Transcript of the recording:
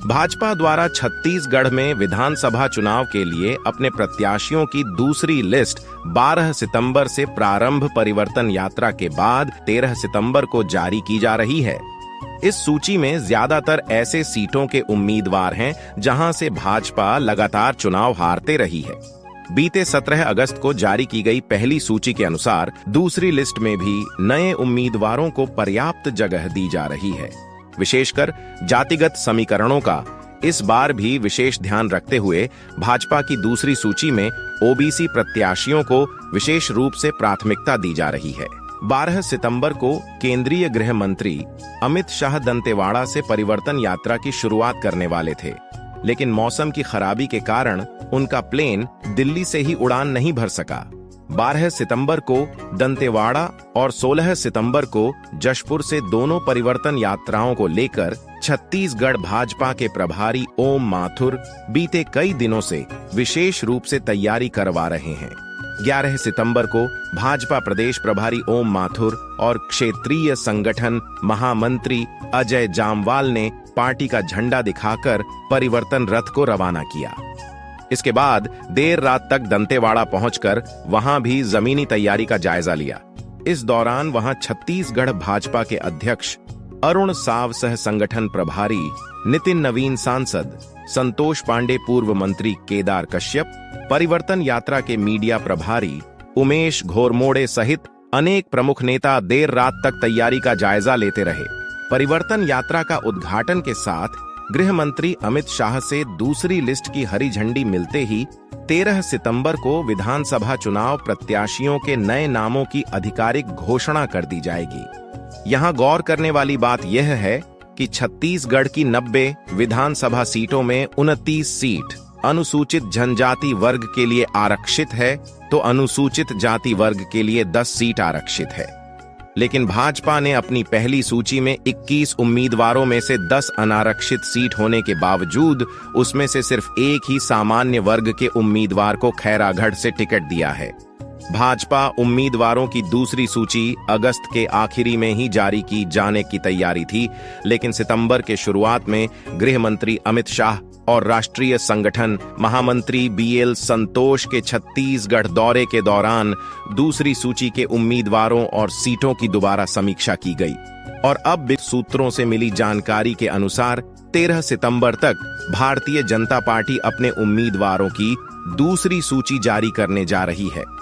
भाजपा द्वारा छत्तीसगढ़ में विधानसभा चुनाव के लिए अपने प्रत्याशियों की दूसरी लिस्ट 12 सितंबर से प्रारंभ परिवर्तन यात्रा के बाद 13 सितंबर को जारी की जा रही है। इस सूची में ज्यादातर ऐसे सीटों के उम्मीदवार हैं जहां से भाजपा लगातार चुनाव हारते रही है। बीते 17 अगस्त को जारी की गई पहली सूची के अनुसार दूसरी लिस्ट में भी नए उम्मीदवारों को पर्याप्त जगह दी जा रही है। विशेषकर जातिगत समीकरणों का इस बार भी विशेष ध्यान रखते हुए भाजपा की दूसरी सूची में ओबीसी प्रत्याशियों को विशेष रूप से प्राथमिकता दी जा रही है। 12 सितंबर को केंद्रीय गृह मंत्री अमित शाह दंतेवाड़ा से परिवर्तन यात्रा की शुरुआत करने वाले थे, लेकिन मौसम की खराबी के कारण उनका प्लेन दिल्ली से ही उड़ान नहीं भर सका। 12 सितंबर को दंतेवाड़ा और 16 सितंबर को जशपुर से दोनों परिवर्तन यात्राओं को लेकर छत्तीसगढ़ भाजपा के प्रभारी ओम माथुर बीते कई दिनों से विशेष रूप से तैयारी करवा रहे हैं। 11 सितंबर को भाजपा प्रदेश प्रभारी ओम माथुर और क्षेत्रीय संगठन महामंत्री अजय जामवाल ने पार्टी का झंडा दिखाकर परिवर्तन रथ को रवाना किया। इसके बाद देर रात तक दंतेवाड़ा पहुंचकर वहां भी जमीनी तैयारी का जायजा लिया। इस दौरान वहां छत्तीसगढ़ भाजपा के अध्यक्ष अरुण साव सह संगठन प्रभारी नितिन नवीन सांसद संतोष पांडे पूर्व मंत्री केदार कश्यप परिवर्तन यात्रा के मीडिया प्रभारी उमेश घोरमोड़े सहित अनेक प्रमुख नेता देर रात तक तैयारी का जायजा लेते रहे। परिवर्तन यात्रा का उद्घाटन के साथ गृह मंत्री अमित शाह से दूसरी लिस्ट की हरी झंडी मिलते ही 13 सितंबर को विधानसभा चुनाव प्रत्याशियों के नए नामों की आधिकारिक घोषणा कर दी जाएगी। यहां गौर करने वाली बात यह है कि छत्तीसगढ़ की 90 विधानसभा सीटों में 29 सीट अनुसूचित जनजाति वर्ग के लिए आरक्षित है, तो अनुसूचित जाति वर्ग के लिए 10 सीट आरक्षित है। लेकिन भाजपा ने अपनी पहली सूची में 21 उम्मीदवारों में से 10 अनारक्षित सीट होने के बावजूद उसमें से सिर्फ एक ही सामान्य वर्ग के उम्मीदवार को खैरागढ़ से टिकट दिया है। भाजपा उम्मीदवारों की दूसरी सूची अगस्त के आखिरी में ही जारी की जाने की तैयारी थी, लेकिन सितंबर के शुरुआत में गृह मंत्री अमित शाह और राष्ट्रीय संगठन महामंत्री बीएल संतोष के छत्तीसगढ़ दौरे के दौरान दूसरी सूची के उम्मीदवारों और सीटों की दोबारा समीक्षा की गई। और अब सूत्रों से मिली जानकारी के अनुसार 13 सितंबर तक भारतीय जनता पार्टी अपने उम्मीदवारों की दूसरी सूची जारी करने जा रही है।